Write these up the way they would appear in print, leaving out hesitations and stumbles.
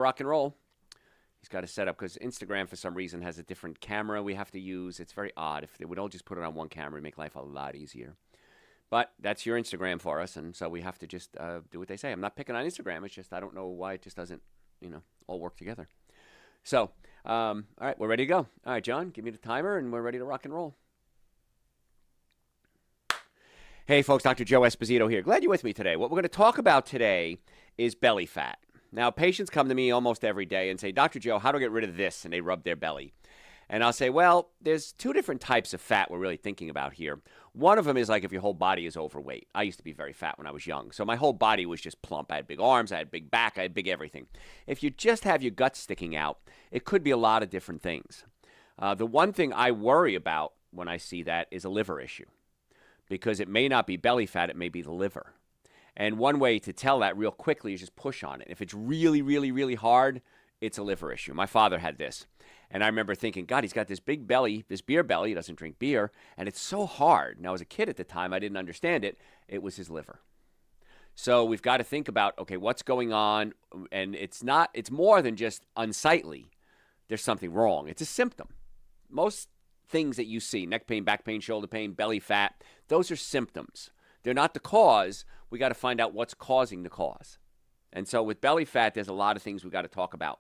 rock and roll. He's got to set up because Instagram, for some reason, has a different camera we have to use. It's very odd. If they would all just put it on one camera, it'd make life a lot easier. But that's your Instagram for us, and so we have to just do what they say. I'm not picking on Instagram. It's just I don't know why it just doesn't, all work together. So, all right, we're ready to go. All right, John, give me the timer, and we're ready to rock and roll. Hey, folks, Dr. Joe Esposito here. Glad you're with me today. What we're going to talk about today is belly fat. Now, patients come to me almost every day and say, Dr. Joe, how do I get rid of this? And they rub their belly. And I'll say, well, there's two different types of fat we're really thinking about here. One of them is like if your whole body is overweight. I used to be very fat when I was young. So my whole body was just plump. I had big arms, I had big back, I had big everything. If you just have your guts sticking out, it could be a lot of different things. The one thing I worry about when I see that is a liver issue. Because it may not be belly fat, it may be the liver. And one way to tell that real quickly is just push on it. If it's really, really, really hard, it's a liver issue. My father had this. And I remember thinking, God, he's got this big belly, this beer belly. He doesn't drink beer. And it's so hard. Now, as a kid at the time, I didn't understand it. It was his liver. So we've got to think about, okay, what's going on? And it's more than just unsightly. There's something wrong. It's a symptom. Most things that you see, neck pain, back pain, shoulder pain, belly fat, those are symptoms. They're not the cause. We got to find out what's causing the cause. And so with belly fat, there's a lot of things we got to talk about.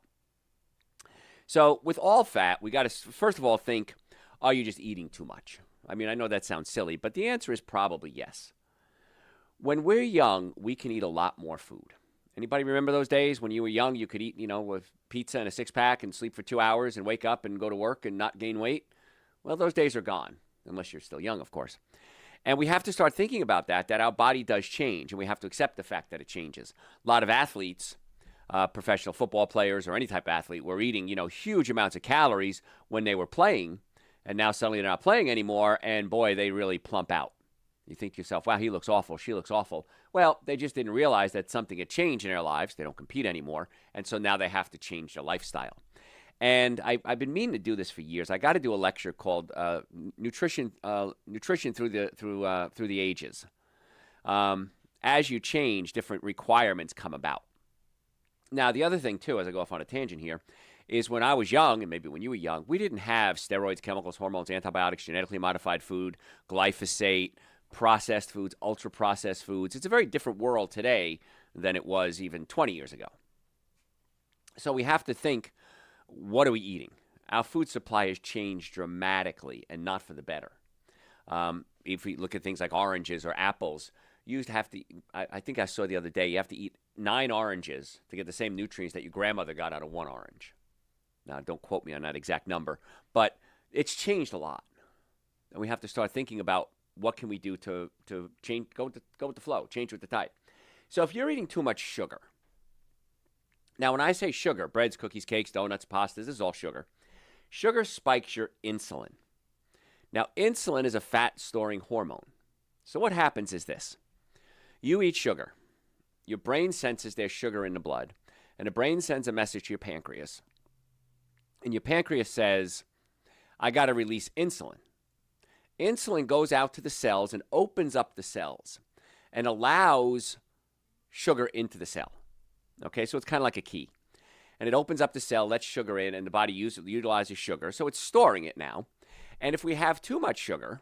So with all fat, we got to, first of all, think, are you just eating too much? I mean, I know that sounds silly, but the answer is probably yes. When we're young, we can eat a lot more food. Anybody remember those days when you were young, you could eat, with pizza and a six-pack and sleep for 2 hours and wake up and go to work and not gain weight? Well, those days are gone, unless you're still young, of course. And we have to start thinking about that our body does change, and we have to accept the fact that it changes. A lot of athletes, professional football players or any type of athlete, were eating, huge amounts of calories when they were playing, and now suddenly they're not playing anymore, and boy, they really plump out. You think to yourself, wow, he looks awful, she looks awful. Well, they just didn't realize that something had changed in their lives. They don't compete anymore, and so now they have to change their lifestyle. And I've been meaning to do this for years. I got to do a lecture called "Nutrition through the Ages." As you change, different requirements come about. Now, the other thing too, as I go off on a tangent here, is when I was young, and maybe when you were young, we didn't have steroids, chemicals, hormones, antibiotics, genetically modified food, glyphosate, processed foods, ultra-processed foods. It's a very different world today than it was even 20 years ago. So we have to think, what are we eating? Our food supply has changed dramatically and not for the better. If we look at things like oranges or apples, you used to have to, I think I saw the other day, you have to eat 9 oranges to get the same nutrients that your grandmother got out of 1 orange. Now, don't quote me on that exact number, but it's changed a lot. And we have to start thinking about what can we do to change, go with the flow, change with the tide. So if you're eating too much sugar, now, when I say sugar, breads, cookies, cakes, donuts, pastas, this is all sugar. Sugar spikes your insulin. Now, insulin is a fat-storing hormone. So what happens is this. You eat sugar. Your brain senses there's sugar in the blood, and the brain sends a message to your pancreas. And your pancreas says, I got to release insulin. Insulin goes out to the cells and opens up the cells and allows sugar into the cell. Okay, so it's kind of like a key. And it opens up the cell, lets sugar in, and the body utilizes sugar. So it's storing it now. And if we have too much sugar,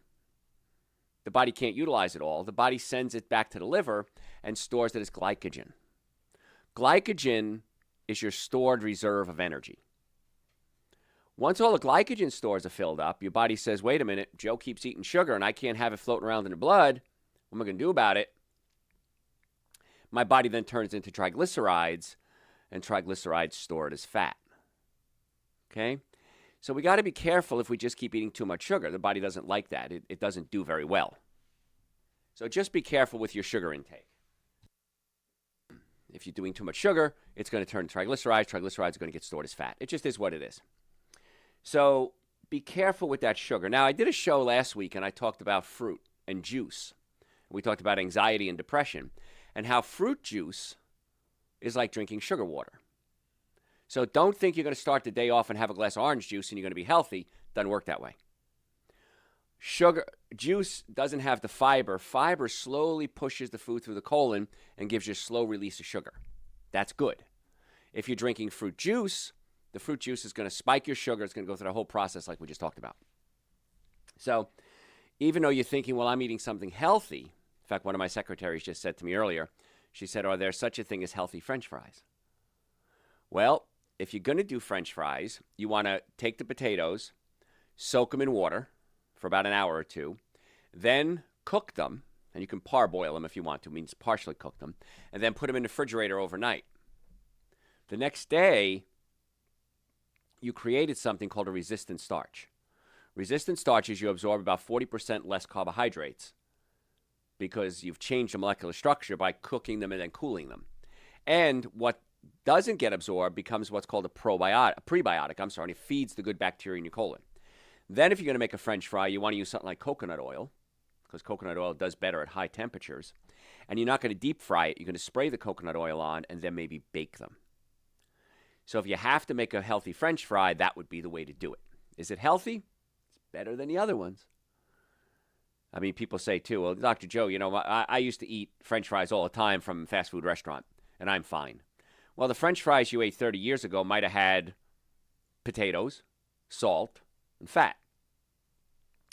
the body can't utilize it all. The body sends it back to the liver and stores it as glycogen. Glycogen is your stored reserve of energy. Once all the glycogen stores are filled up, your body says, wait a minute, Joe keeps eating sugar and I can't have it floating around in the blood. What am I going to do about it? My body then turns into triglycerides, and triglycerides stored as fat. Okay? So we got to be careful if we just keep eating too much sugar. The body doesn't like that. It doesn't do very well. So just be careful with your sugar intake. If you're doing too much sugar, it's going to turn to triglycerides. Triglycerides are going to get stored as fat. It just is what it is. So be careful with that sugar. Now, I did a show last week, and I talked about fruit and juice. We talked about anxiety and depression, and how fruit juice is like drinking sugar water. So don't think you're going to start the day off and have a glass of orange juice and you're going to be healthy. Doesn't work that way. Sugar juice doesn't have the fiber. Fiber slowly pushes the food through the colon and gives you a slow release of sugar. That's good. If you're drinking fruit juice, the fruit juice is going to spike your sugar. It's going to go through the whole process like we just talked about. So even though you're thinking, well, I'm eating something healthy, in fact, one of my secretaries just said to me earlier, she said, are there such a thing as healthy French fries? Well, if you're going to do French fries, you want to take the potatoes, soak them in water for about an hour or two, then cook them, and you can parboil them if you want to, means partially cook them, and then put them in the refrigerator overnight. The next day, you created something called a resistant starch. Resistant starches, you absorb about 40% less carbohydrates because you've changed the molecular structure by cooking them and then cooling them. And what doesn't get absorbed becomes what's called a prebiotic, and it feeds the good bacteria in your colon. Then if you're going to make a French fry, you want to use something like coconut oil, because coconut oil does better at high temperatures. And you're not going to deep fry it. You're going to spray the coconut oil on and then maybe bake them. So if you have to make a healthy French fry, that would be the way to do it. Is it healthy? It's better than the other ones. I mean, people say too, well, Dr. Joe, I used to eat French fries all the time from a fast food restaurant, and I'm fine. Well, the French fries you ate 30 years ago might have had potatoes, salt, and fat.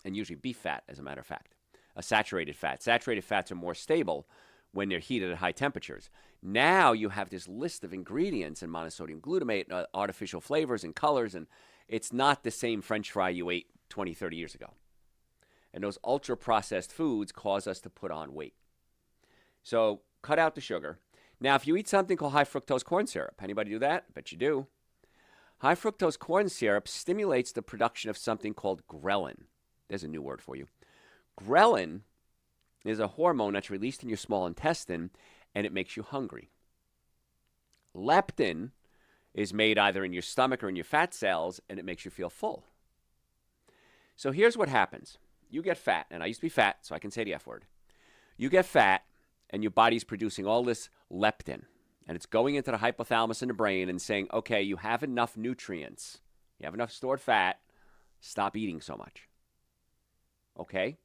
And usually beef fat, as a matter of fact. A saturated fat. Saturated fats are more stable when they're heated at high temperatures. Now you have this list of ingredients and monosodium glutamate, artificial flavors and colors, and it's not the same French fry you ate 20, 30 years ago. And those ultra-processed foods cause us to put on weight. So cut out the sugar. Now, if you eat something called high fructose corn syrup, anybody do that? I bet you do. High fructose corn syrup stimulates the production of something called ghrelin. There's a new word for you. Ghrelin is a hormone that's released in your small intestine, and it makes you hungry. Leptin is made either in your stomach or in your fat cells, and it makes you feel full. So here's what happens. You get fat, and I used to be fat, so I can say the F word. You get fat, and your body's producing all this leptin, and it's going into the hypothalamus in the brain and saying, okay, you have enough nutrients. You have enough stored fat. Stop eating so much. Okay?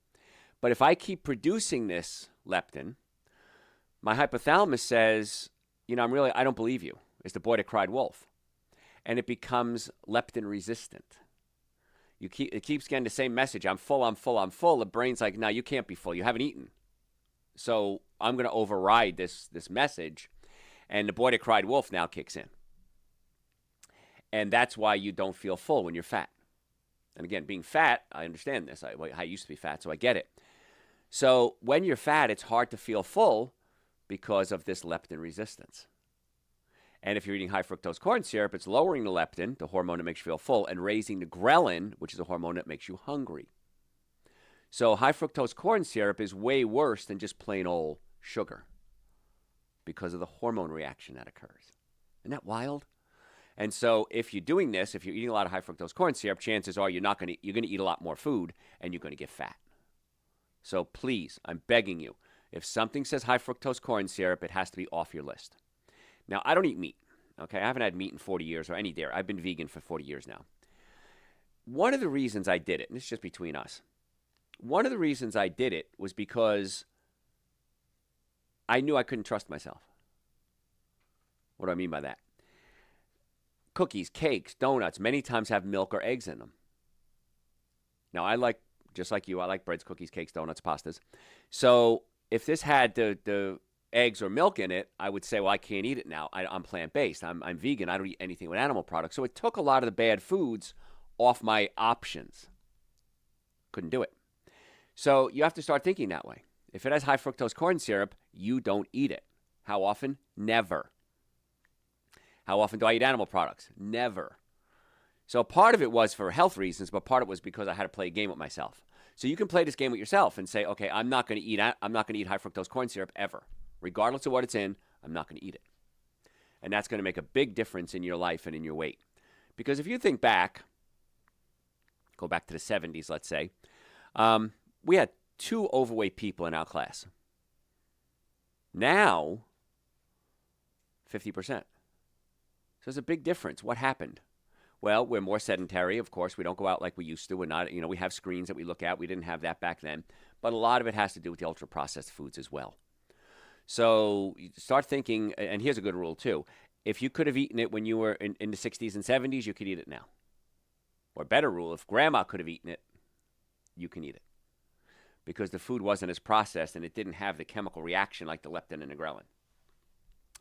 But if I keep producing this leptin, my hypothalamus says, I don't believe you. It's the boy that cried wolf. And it becomes leptin resistant. It keeps getting the same message. I'm full, I'm full, I'm full. The brain's like, no, you can't be full. You haven't eaten. So I'm going to override this message. And the boy that cried wolf now kicks in. And that's why you don't feel full when you're fat. And again, being fat, I understand this. I used to be fat, so I get it. So when you're fat, it's hard to feel full because of this leptin resistance. And if you're eating high fructose corn syrup, it's lowering the leptin, the hormone that makes you feel full, and raising the ghrelin, which is a hormone that makes you hungry. So high fructose corn syrup is way worse than just plain old sugar because of the hormone reaction that occurs. Isn't that wild? And so if you're doing this, if you're eating a lot of high fructose corn syrup, chances are you're going to eat a lot more food and you're going to get fat. So please, I'm begging you, if something says high fructose corn syrup, it has to be off your list. Now, I don't eat meat, okay? I haven't had meat in 40 years or any dairy. I've been vegan for 40 years now. One of the reasons I did it, and this is just between us, one of the reasons I did it was because I knew I couldn't trust myself. What do I mean by that? Cookies, cakes, donuts, many times have milk or eggs in them. Now, just like you, I like breads, cookies, cakes, donuts, pastas. So if this had the eggs or milk in it, I would say, well, I can't eat it now. I'm plant-based. I'm vegan. I don't eat anything with animal products. So it took a lot of the bad foods off my options. Couldn't do it. So you have to start thinking that way. If it has high fructose corn syrup, you don't eat it. How often? Never. How often do I eat animal products? Never. So part of it was for health reasons, but part of it was because I had to play a game with myself. So you can play this game with yourself and say, okay, I'm not going to eat high fructose corn syrup ever. Regardless of what it's in, I'm not going to eat it. And that's going to make a big difference in your life and in your weight. Because if you think back, go back to the 70s, let's say, we had 2 overweight people in our class. Now, 50%. So there's a big difference. What happened? Well, we're more sedentary, of course. We don't go out like we used to. We're not, we have screens that we look at. We didn't have that back then. But a lot of it has to do with the ultra-processed foods as well. So you start thinking, and here's a good rule too. If you could have eaten it when you were in the 60s and 70s, you could eat it now. Or better rule, if grandma could have eaten it, you can eat it. Because the food wasn't as processed and it didn't have the chemical reaction like the leptin and the ghrelin.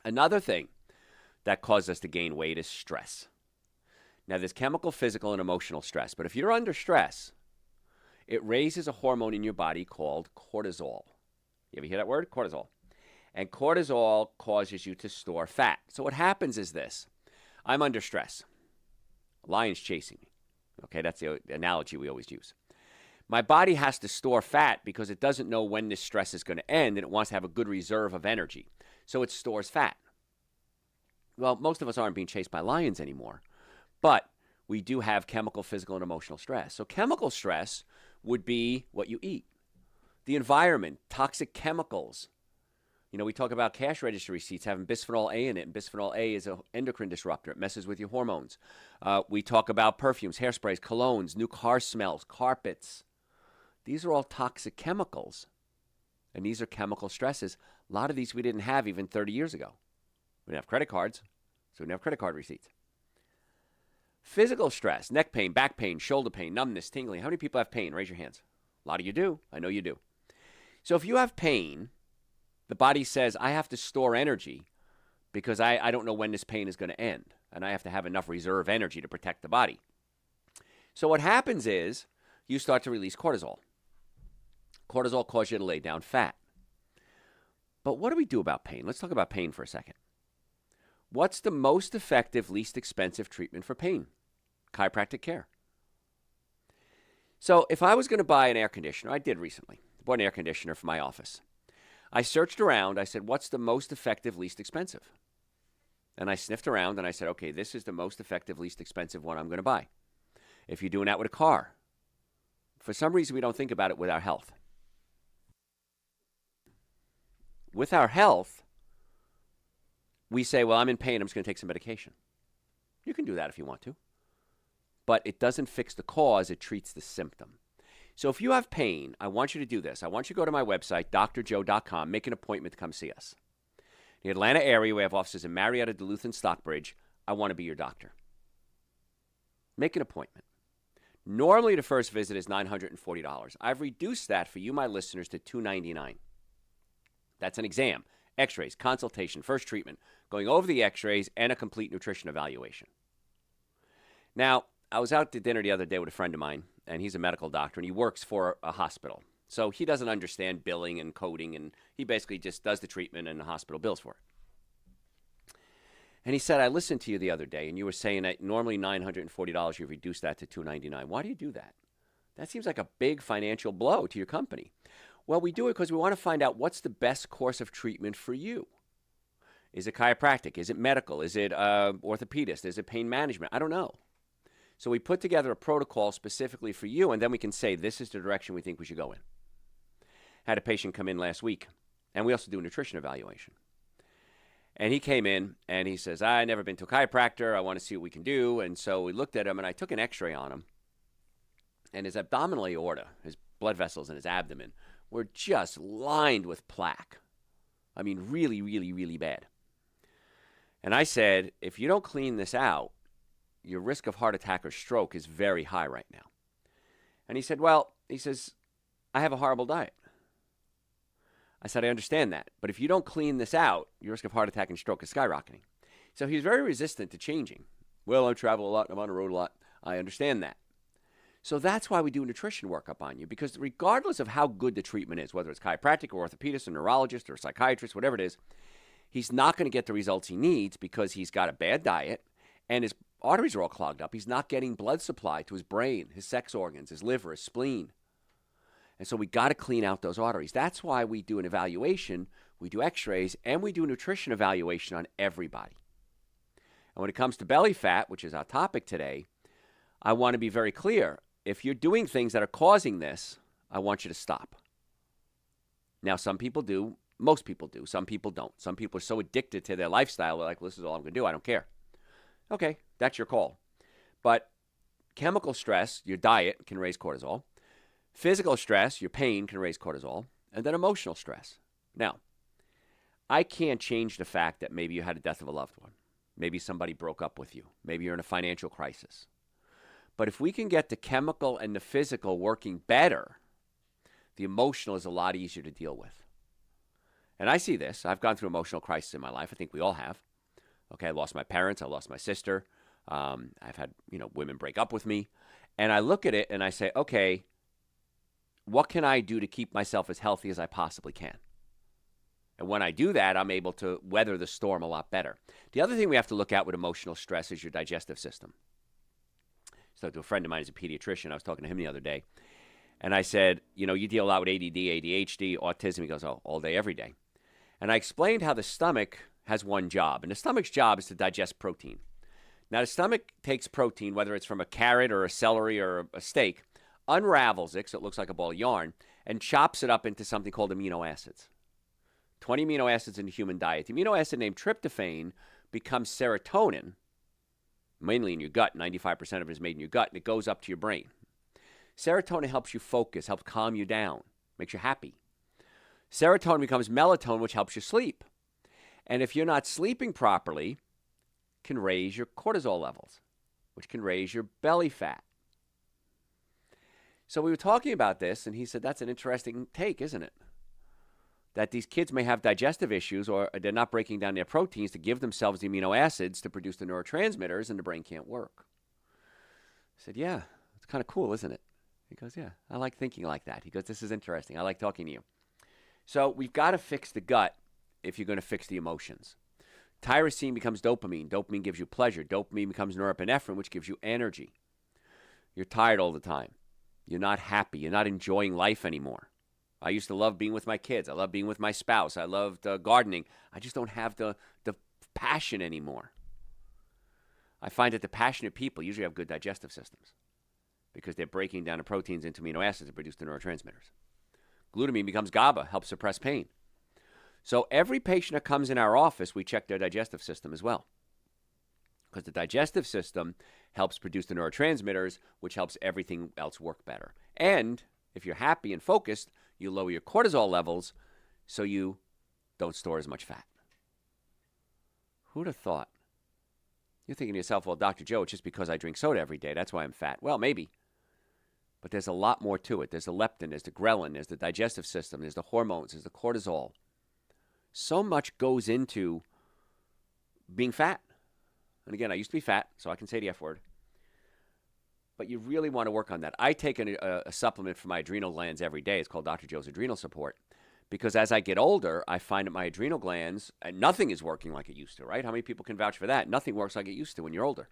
Another thing that causes us to gain weight is stress. Now, there's chemical, physical, and emotional stress. But if you're under stress, it raises a hormone in your body called cortisol. You ever hear that word? Cortisol. And cortisol causes you to store fat. So what happens is this. I'm under stress. A lion's chasing me. Okay, that's the analogy we always use. My body has to store fat because it doesn't know when this stress is going to end, and it wants to have a good reserve of energy. So it stores fat. Well, most of us aren't being chased by lions anymore, but we do have chemical, physical, and emotional stress. So chemical stress would be what you eat, the environment, toxic chemicals. You know, we talk about cash register receipts having bisphenol A in it, and bisphenol A is an endocrine disruptor. It messes with your hormones. We talk about perfumes, hairsprays, colognes, new car smells, carpets. These are all toxic chemicals, and these are chemical stresses. A lot of these we didn't have even 30 years ago. We didn't have credit cards, so we didn't have credit card receipts. Physical stress, neck pain, back pain, shoulder pain, numbness, tingling. How many people have pain? Raise your hands. A lot of you do. I know you do. So if you have pain, the body says, I have to store energy because I don't know when this pain is going to end, and I have to have enough reserve energy to protect the body. So what happens is you start to release cortisol. Cortisol causes you to lay down fat. But what do we do about pain? Let's talk about pain for a second. What's the most effective, least expensive treatment for pain? Chiropractic care. So if I was going to buy an air conditioner, I did recently. I bought an air conditioner for my office. I searched around. I said, what's the most effective, least expensive? And I sniffed around and I said, okay, this is the most effective, least expensive one I'm going to buy. If you're doing that with a car, for some reason we don't think about it with our health. With our health, we say, well, I'm in pain. I'm just going to take some medication. You can do that if you want to. But it doesn't fix the cause. It treats the symptom. So if you have pain, I want you to do this. I want you to go to my website, drjoe.com, make an appointment to come see us. In the Atlanta area, we have offices in Marietta, Duluth, and Stockbridge. I want to be your doctor. Make an appointment. Normally, the first visit is $940. I've reduced that for you, my listeners, to $299. That's an exam, x-rays, consultation, first treatment, going over the x-rays, and a complete nutrition evaluation. Now, I was out to dinner the other day with a friend of mine, and he's a medical doctor, and he works for a hospital. So he doesn't understand billing and coding, and he basically just does the treatment, and the hospital bills for it. And he said, I listened to you the other day, and you were saying that normally $940, you've reduced that to $299. Why do you do that? That seems like a big financial blow to your company. Well, we do it because we want to find out what's the best course of treatment for you. Is it chiropractic? Is it medical? Is it orthopedist? Is it pain management? I don't know. So we put together a protocol specifically for you, and then we can say this is the direction we think we should go in. Had a patient come in last week, and we also do a nutrition evaluation. And he came in, and he says, I've never been to a chiropractor. I want to see what we can do. And so we looked at him, and I took an x-ray on him. And his abdominal aorta, his blood vessels in his abdomen, were just lined with plaque. I mean, really, really, really bad. And I said, if you don't clean this out, your risk of heart attack or stroke is very high right now. And he said, well, I have a horrible diet. I said, I understand that. But if you don't clean this out, your risk of heart attack and stroke is skyrocketing. So he was very resistant to changing. Well, I travel a lot and I'm on the road a lot. I understand that. So that's why we do a nutrition workup on you, because regardless of how good the treatment is, whether it's chiropractic or orthopedist or neurologist or psychiatrist, whatever it is, he's not going to get the results he needs because he's got a bad diet and his arteries are all clogged up. He's not getting blood supply to his brain, his sex organs, his liver, his spleen. And so we got to clean out those arteries. That's why we do an evaluation, we do x-rays, and we do a nutrition evaluation on everybody. And when it comes to belly fat, which is our topic today, I want to be very clear. If you're doing things that are causing this, I want you to stop. Now, some people do. Most people do. Some people don't. Some people are so addicted to their lifestyle, they're like, well, this is all I'm going to do. I don't care. Okay, that's your call. But chemical stress, your diet, can raise cortisol. Physical stress, your pain, can raise cortisol. And then emotional stress. Now, I can't change the fact that maybe you had a death of a loved one. Maybe somebody broke up with you. Maybe you're in a financial crisis. But if we can get the chemical and the physical working better, the emotional is a lot easier to deal with. And I see this. I've gone through emotional crisis in my life. I think we all have. Okay, I lost my parents. I lost my sister. I've had, women break up with me. And I look at it and I say, okay, what can I do to keep myself as healthy as I possibly can? And when I do that, I'm able to weather the storm a lot better. The other thing we have to look at with emotional stress is your digestive system. So to a friend of mine who's a pediatrician, I was talking to him the other day. And I said, you deal a lot with ADD, ADHD, autism. He goes, oh, all day, every day. And I explained how the stomach has one job. And the stomach's job is to digest protein. Now, the stomach takes protein, whether it's from a carrot or a celery or a steak, unravels it, so it looks like a ball of yarn, and chops it up into something called amino acids. 20 amino acids in the human diet. The amino acid named tryptophan becomes serotonin, mainly in your gut. 95% of it is made in your gut, and it goes up to your brain. Serotonin helps you focus, helps calm you down, makes you happy. Serotonin becomes melatonin, which helps you sleep. And if you're not sleeping properly, it can raise your cortisol levels, which can raise your belly fat. So we were talking about this, and he said, that's an interesting take, isn't it? That these kids may have digestive issues or they're not breaking down their proteins to give themselves the amino acids to produce the neurotransmitters, and the brain can't work. I said, yeah, it's kind of cool, isn't it? He goes, yeah, I like thinking like that. He goes, this is interesting. I like talking to you. So we've got to fix the gut if you're going to fix the emotions. Tyrosine becomes dopamine. Dopamine gives you pleasure. Dopamine becomes norepinephrine, which gives you energy. You're tired all the time. You're not happy. You're not enjoying life anymore. I used to love being with my kids. I love being with my spouse. I loved gardening. I just don't have the passion anymore. I find that the passionate people usually have good digestive systems because they're breaking down the proteins into amino acids to produce the neurotransmitters. Glutamine becomes GABA, helps suppress pain. So every patient that comes in our office, we check their digestive system as well, because the digestive system helps produce the neurotransmitters, which helps everything else work better. And if you're happy and focused, you lower your cortisol levels so you don't store as much fat. Who'd have thought? You're thinking to yourself, well, Dr. Joe, it's just because I drink soda every day. That's why I'm fat. Well, maybe. But there's a lot more to it. There's the leptin, there's the ghrelin, there's the digestive system, there's the hormones, there's the cortisol. So much goes into being fat. And again, I used to be fat, so I can say the F word. But you really want to work on that. I take a supplement for my adrenal glands every day. It's called Dr. Joe's Adrenal Support. Because as I get older, I find that my adrenal glands, and nothing is working like it used to, right? How many people can vouch for that? Nothing works like it used to when you're older.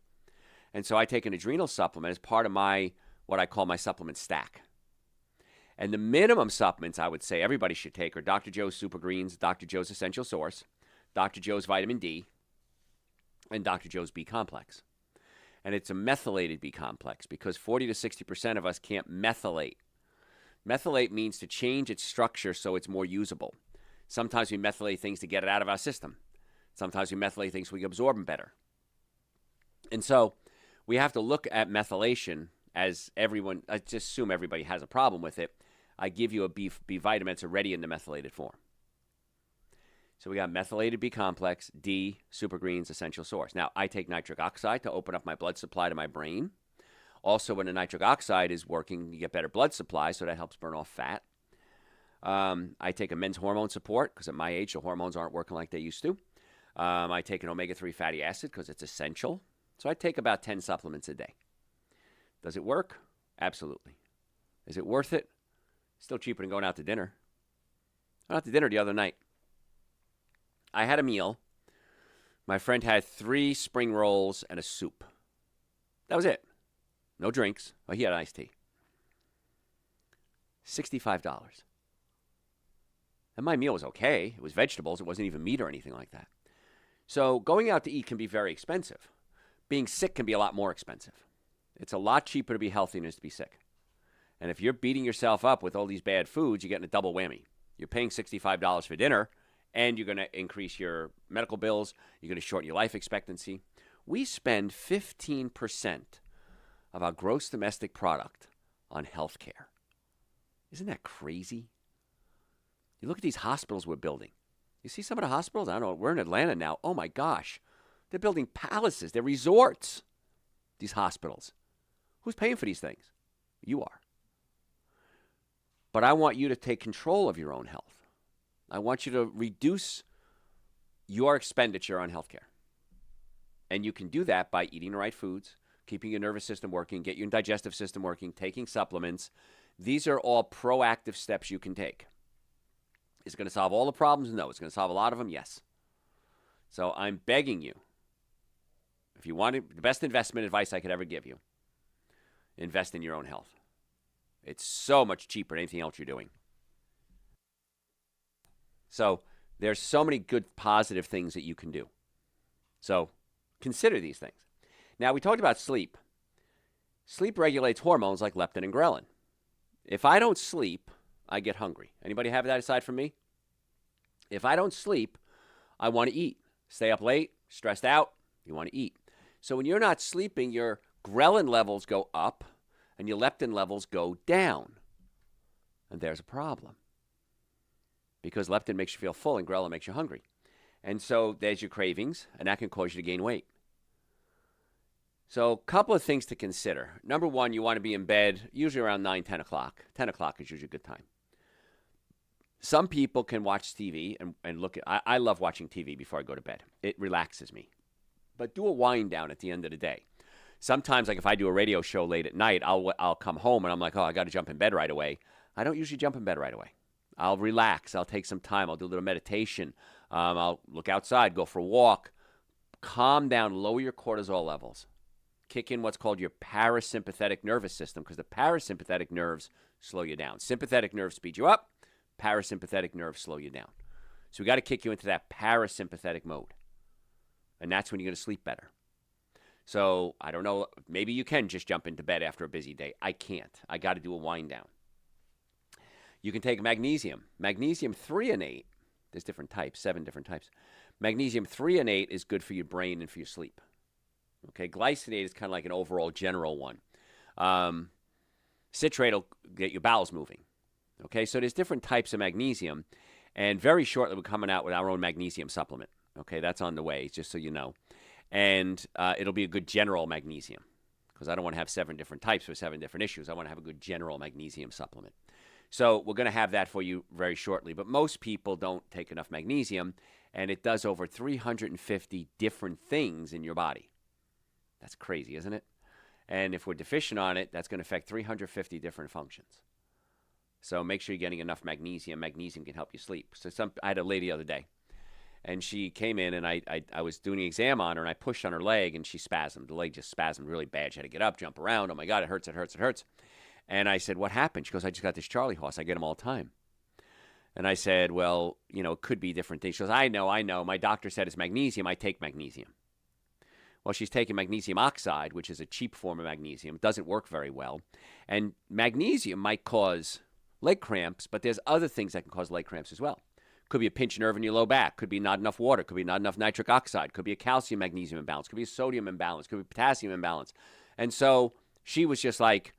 And so I take an adrenal supplement as part of my, what I call my supplement stack. And the minimum supplements I would say everybody should take are Dr. Joe's Super Greens, Dr. Joe's Essential Source, Dr. Joe's Vitamin D, and Dr. Joe's B Complex. And it's a methylated B complex because 40 to 60% of us can't methylate. Methylate means to change its structure so it's more usable. Sometimes we methylate things to get it out of our system. Sometimes we methylate things so we can absorb them better. And so we have to look at methylation as everyone, I just assume everybody has a problem with it. I give you a B vitamin, it's already in the methylated form. So we got methylated B complex, D, Super Greens, Essential Source. Now, I take nitric oxide to open up my blood supply to my brain. Also, when the nitric oxide is working, you get better blood supply, so that helps burn off fat. I take a men's hormone support because at my age, the hormones aren't working like they used to. I take an omega-3 fatty acid because it's essential. So I take about 10 supplements a day. Does it work? Absolutely. Is it worth it? Still cheaper than going out to dinner. I went out to dinner the other night. I had a meal. My friend had 3 spring rolls and a soup. That was it. No drinks. Oh, he had iced tea. $65. And my meal was okay. It was vegetables. It wasn't even meat or anything like that. So going out to eat can be very expensive. Being sick can be a lot more expensive. It's a lot cheaper to be healthy than it is to be sick. And if you're beating yourself up with all these bad foods, you're getting a double whammy. You're paying $65 for dinner, and you're going to increase your medical bills. You're going to shorten your life expectancy. We spend 15% of our gross domestic product on health care. Isn't that crazy? You look at these hospitals we're building. You see some of the hospitals? I don't know. We're in Atlanta now. Oh, my gosh. They're building palaces. They're resorts, these hospitals. Who's paying for these things? You are. But I want you to take control of your own health. I want you to reduce your expenditure on healthcare. And you can do that by eating the right foods, keeping your nervous system working, get your digestive system working, taking supplements. These are all proactive steps you can take. Is it going to solve all the problems? No. It's going to solve a lot of them? Yes. So I'm begging you, if you want the best investment advice I could ever give you, invest in your own health. It's so much cheaper than anything else you're doing. So there's so many good positive things that you can do. So consider these things. Now, we talked about sleep. Sleep regulates hormones like leptin and ghrelin. If I don't sleep, I get hungry. Anybody have that aside from me? If I don't sleep, I want to eat. Stay up late, stressed out, you want to eat. So when you're not sleeping, your ghrelin levels go up and your leptin levels go down. And there's a problem. Because leptin makes you feel full and ghrelin makes you hungry. And so there's your cravings, and that can cause you to gain weight. So a couple of things to consider. Number one, you want to be in bed usually around 9, 10 o'clock. 10 o'clock is usually a good time. Some people can watch TV and look at, I love watching TV before I go to bed. It relaxes me. But do a wind down at the end of the day. Sometimes, like if I do a radio show late at night, I'll come home and I'm like, oh, I got to jump in bed right away. I don't usually jump in bed right away. I'll relax. I'll take some time. I'll do a little meditation. I'll look outside, go for a walk. Calm down, lower your cortisol levels. Kick in what's called your parasympathetic nervous system because the parasympathetic nerves slow you down. Sympathetic nerves speed you up. Parasympathetic nerves slow you down. So we got to kick you into that parasympathetic mode. And that's when you're going to sleep better. So I don't know, maybe you can just jump into bed after a busy day. I can't. I got to do a wind down. You can take magnesium. Magnesium threonate, there's different types, 7 different types. Magnesium threonate is good for your brain and for your sleep. Okay, glycinate is kind of like an overall general one. Citrate will get your bowels moving. Okay, so there's different types of magnesium, and very shortly we're coming out with our own magnesium supplement. Okay, that's on the way, just so you know. And it'll be a good general magnesium, because I don't want to have 7 different types for 7 different issues. I want to have a good general magnesium supplement. So we're going to have that for you very shortly. But most people don't take enough magnesium, and it does over 350 different things in your body. That's crazy, isn't it? And if we're deficient on it, that's going to affect 350 different functions. So make sure you're getting enough magnesium. Magnesium can help you sleep. So I had a lady the other day, and she came in, and I was doing an exam on her, and I pushed on her leg, and she spasmed. The leg just spasmed really bad. She had to get up, jump around. Oh, my God, it hurts, it hurts, it hurts. And I said, what happened? She goes, I just got this Charlie horse. I get him all the time. And I said, well, it could be different things. She goes, I know. My doctor said it's magnesium. I take magnesium. Well, she's taking magnesium oxide, which is a cheap form of magnesium. It doesn't work very well. And magnesium might cause leg cramps, but there's other things that can cause leg cramps as well. Could be a pinched nerve in your low back. Could be not enough water. Could be not enough nitric oxide. Could be a calcium-magnesium imbalance. Could be a sodium imbalance. Could be potassium imbalance. And so she was just like,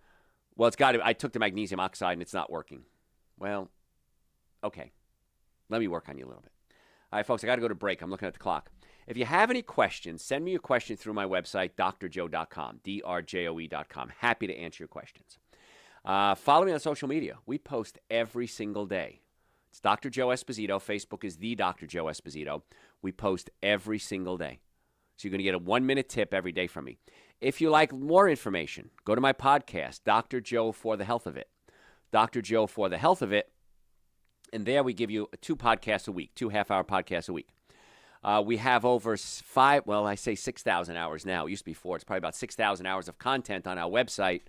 well, I took the magnesium oxide and it's not working. Well, okay. Let me work on you a little bit. All right, folks, I got to go to break. I'm looking at the clock. If you have any questions, send me your question through my website, drjoe.com, drjoe.com. Happy to answer your questions. Follow me on social media. We post every single day. It's Dr. Joe Esposito. Facebook is the Dr. Joe Esposito. We post every single day. So you're going to get a 1-minute tip every day from me. If you like more information, go to my podcast, Dr. Joe for the Health of It. Dr. Joe for the Health of It. And there we give you 2 podcasts a week, 2 half-hour podcasts a week. We have over 6,000 hours now. It used to be 4. It's probably about 6,000 hours of content on our website,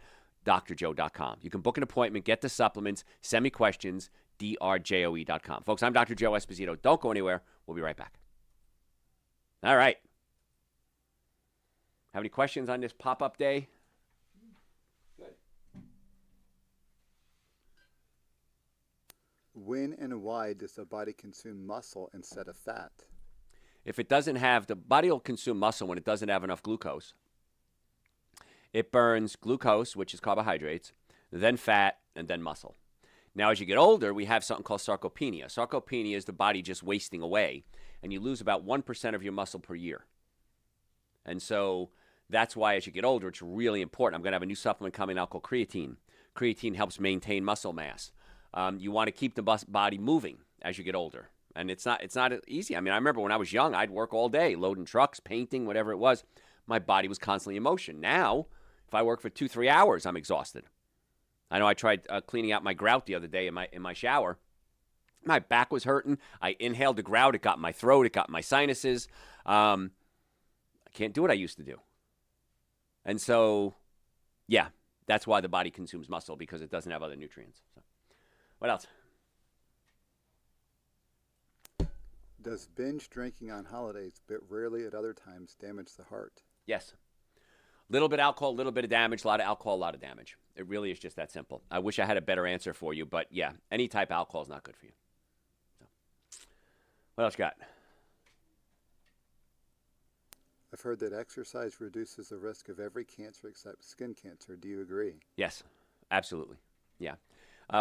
drjoe.com. You can book an appointment, get the supplements, send me questions, drjoe.com. Folks, I'm Dr. Joe Esposito. Don't go anywhere. We'll be right back. All right. Have any questions on this pop-up day? Good. When and why does the body consume muscle instead of fat? If it doesn't have, the body will consume muscle when it doesn't have enough glucose. It burns glucose, which is carbohydrates, then fat, and then muscle. Now, as you get older, we have something called sarcopenia. Sarcopenia is the body just wasting away, and you lose about 1% of your muscle per year. And so that's why as you get older, it's really important. I'm going to have a new supplement coming out called creatine. Creatine helps maintain muscle mass. You want to keep the body moving as you get older. And it's not easy. I mean, I remember when I was young, I'd work all day, loading trucks, painting, whatever it was. My body was constantly in motion. Now, if I work for 2-3 hours, I'm exhausted. I know I tried cleaning out my grout the other day in my shower. My back was hurting. I inhaled the grout. It got in my throat. It got in my sinuses. I can't do what I used to do. And so, yeah, that's why the body consumes muscle, because it doesn't have other nutrients. So, what else? Does binge drinking on holidays, but rarely at other times, damage the heart? Yes. Little bit of alcohol, little bit of damage, a lot of alcohol, a lot of damage. It really is just that simple. I wish I had a better answer for you, but yeah, any type of alcohol is not good for you. So, what else you got? I've heard that exercise reduces the risk of every cancer except skin cancer. Do you agree? Yes, absolutely. Yeah.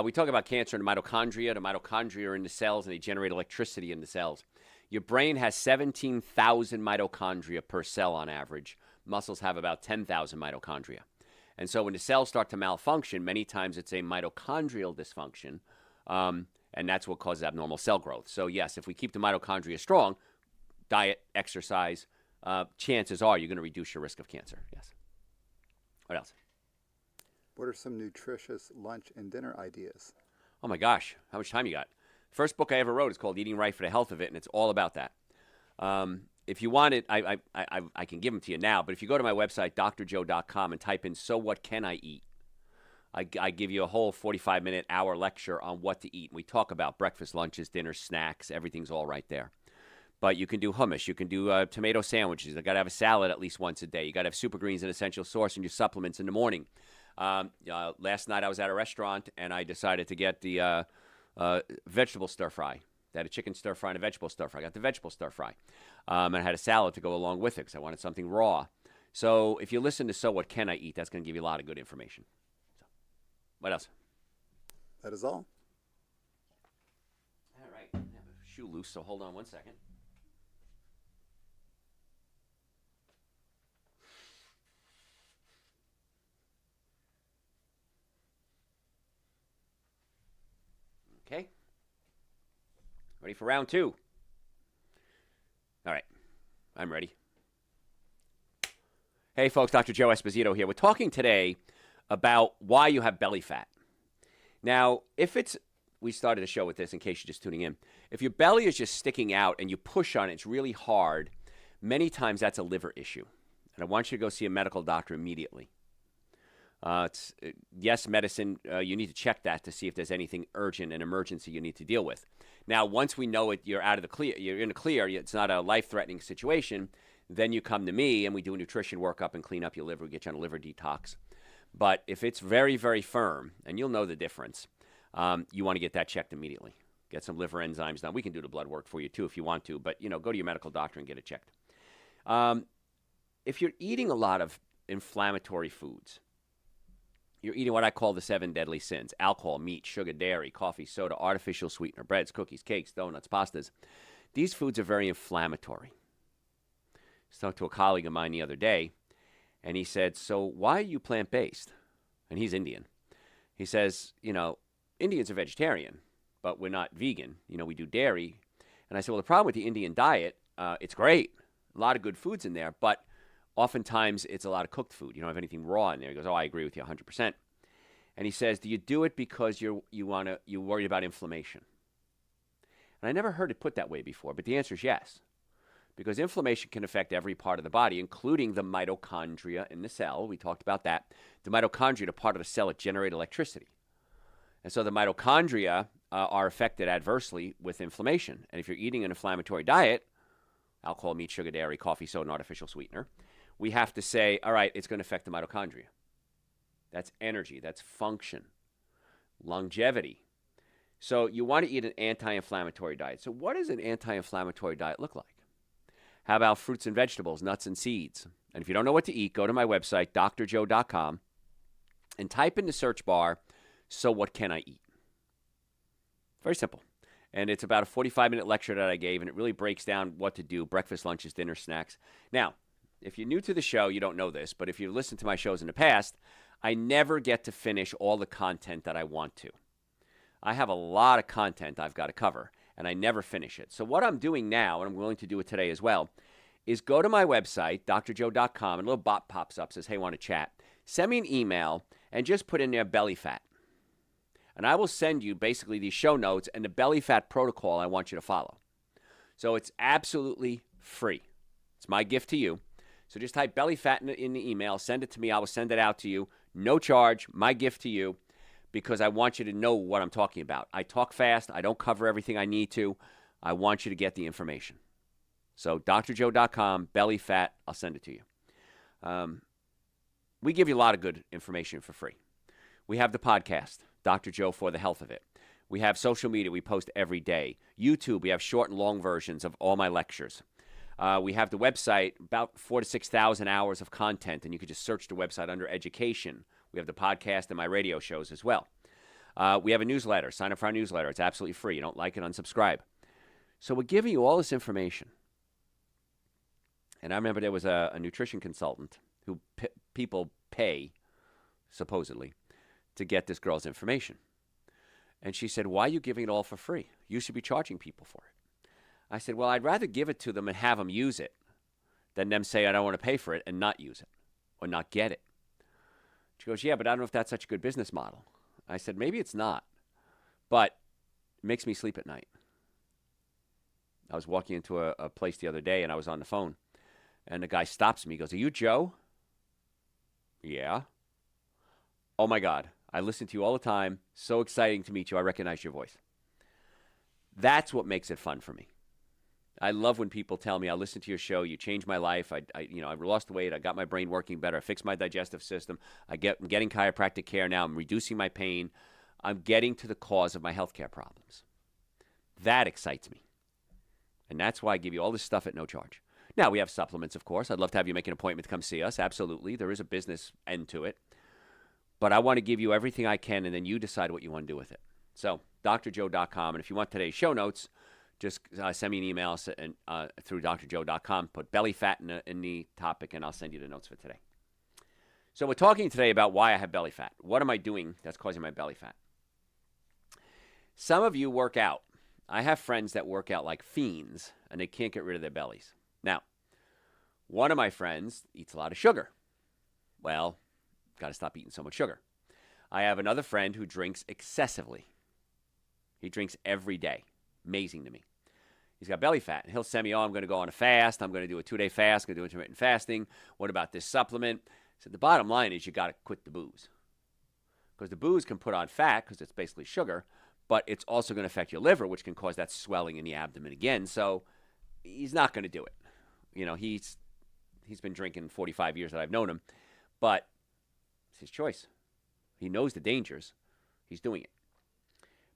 We talk about cancer in the mitochondria. The mitochondria are in the cells, and they generate electricity in the cells. Your brain has 17,000 mitochondria per cell on average. Muscles have about 10,000 mitochondria. And so when the cells start to malfunction, many times it's a mitochondrial dysfunction, and that's what causes abnormal cell growth. So yes, if we keep the mitochondria strong, diet, exercise, chances are you're going to reduce your risk of cancer. Yes. What else? What are some nutritious lunch and dinner ideas? Oh my gosh, how much time you got? First book I ever wrote is called Eating Right for the Health of It, and it's all about that. If you want it, I can give them to you now, but if you go to my website, drjoe.com, and type in, "So what can I eat?" I give you a whole 45-minute, hour lecture on what to eat. We talk about breakfast, lunches, dinners, snacks. Everything's all right there. But you can do hummus. You can do tomato sandwiches. You got to have a salad at least once a day. You got to have super greens and essential source in your supplements in the morning. Last night I was at a restaurant, and I decided to get the vegetable stir fry. They had a chicken stir fry and a vegetable stir fry. I got the vegetable stir fry. And I had a salad to go along with it because I wanted something raw. So if you listen to So What Can I Eat, that's going to give you a lot of good information. So, what else? That is all. All right. I have a shoe loose, so hold on one second. Okay. Ready for round two? All right. I'm ready. Hey, folks, Dr. Joe Esposito here. We're talking today about why you have belly fat. Now, we started a show with this in case you're just tuning in. If your belly is just sticking out and you push on it, it's really hard, many times that's a liver issue. And I want you to go see a medical doctor immediately. Yes, medicine, you need to check that to see if there's anything urgent and emergency you need to deal with. Now, once we know you're out of the clear, you're in the clear, it's not a life-threatening situation, then you come to me and we do a nutrition workup and clean up your liver, we get you on a liver detox. But if it's very, very firm, and you'll know the difference, you want to get that checked immediately. Get some liver enzymes done. We can do the blood work for you too if you want to, but go to your medical doctor and get it checked. If you're eating a lot of inflammatory foods, you're eating what I call the 7 deadly sins: alcohol, meat, sugar, dairy, coffee, soda, artificial sweetener, breads, cookies, cakes, donuts, pastas. These foods are very inflammatory. I talked to a colleague of mine the other day, and he said, "So why are you plant-based?" And he's Indian. He says, Indians are vegetarian, but we're not vegan. We do dairy. And I said, well, the problem with the Indian diet, it's great. A lot of good foods in there, but oftentimes it's a lot of cooked food. You don't have anything raw in there. He goes, oh, I agree with you 100%. And he says, do you do it because you're worried about inflammation? And I never heard it put that way before, but the answer is yes. Because inflammation can affect every part of the body, including the mitochondria in the cell. We talked about that. The mitochondria, the part of the cell that generate electricity. And so the mitochondria are affected adversely with inflammation. And if you're eating an inflammatory diet, alcohol, meat, sugar, dairy, coffee, soda, and artificial sweetener, we have to say, all right, it's going to affect the mitochondria. That's energy. That's function. Longevity. So you want to eat an anti-inflammatory diet. So what does an anti-inflammatory diet look like? How about fruits and vegetables, nuts and seeds? And if you don't know what to eat, go to my website, drjoe.com, and type in the search bar, "So what can I eat?" Very simple. And it's about a 45-minute lecture that I gave, and it really breaks down what to do: breakfast, lunches, dinner, snacks. Now, if you're new to the show, you don't know this, but if you listen to my shows in the past, I never get to finish all the content that I want to. I have a lot of content I've got to cover, and I never finish it. So what I'm doing now, and I'm willing to do it today as well, is go to my website, drjoe.com, and a little bot pops up, says, hey, want to chat? Send me an email and just put in there belly fat. And I will send you basically these show notes and the belly fat protocol I want you to follow. So it's absolutely free. It's my gift to you. So just type belly fat in the email, send it to me. I will send it out to you. No charge, my gift to you, because I want you to know what I'm talking about. I talk fast. I don't cover everything I need to. I want you to get the information. So drjoe.com, belly fat, I'll send it to you. We give you a lot of good information for free. We have the podcast, Dr. Joe for the Health of It. We have social media we post every day. YouTube, we have short and long versions of all my lectures. We have the website, about 4,000 to 6,000 hours of content, and you can just search the website under education. We have the podcast and my radio shows as well. We have a newsletter. Sign up for our newsletter. It's absolutely free. You don't like it, unsubscribe. So we're giving you all this information. And I remember there was a nutrition consultant who people pay, supposedly, to get this girl's information. And she said, why are you giving it all for free? You should be charging people for it. I said, well, I'd rather give it to them and have them use it than them say I don't want to pay for it and not use it or not get it. She goes, yeah, but I don't know if that's such a good business model. I said, maybe it's not, but it makes me sleep at night. I was walking into a place the other day and I was on the phone and the guy stops me. He goes, are you Joe? Yeah. Oh my God. I listen to you all the time. So exciting to meet you. I recognize your voice. That's what makes it fun for me. I love when people tell me, I listen to your show, you changed my life. I lost weight, I got my brain working better, I fixed my digestive system, I'm getting chiropractic care now, I'm reducing my pain, I'm getting to the cause of my healthcare problems. That excites me. And that's why I give you all this stuff at no charge. Now, we have supplements, of course. I'd love to have you make an appointment to come see us. Absolutely. There is a business end to it. But I want to give you everything I can, and then you decide what you want to do with it. So, drjoe.com. And if you want today's show notes, just send me an email through drjoe.com. Put belly fat in the topic, and I'll send you the notes for today. So we're talking today about why I have belly fat. What am I doing that's causing my belly fat? Some of you work out. I have friends that work out like fiends, and they can't get rid of their bellies. Now, one of my friends eats a lot of sugar. Well, got to stop eating so much sugar. I have another friend who drinks excessively. He drinks every day. Amazing to me. He's got belly fat. And he'll send me, I'm going to go on a fast. I'm going to do a 2-day fast. I'm going to do intermittent fasting. What about this supplement? So the bottom line is you got to quit the booze. Because the booze can put on fat because it's basically sugar, but it's also going to affect your liver, which can cause that swelling in the abdomen again. So he's not going to do it. You know, he's been drinking 45 years that I've known him, but it's his choice. He knows the dangers. He's doing it.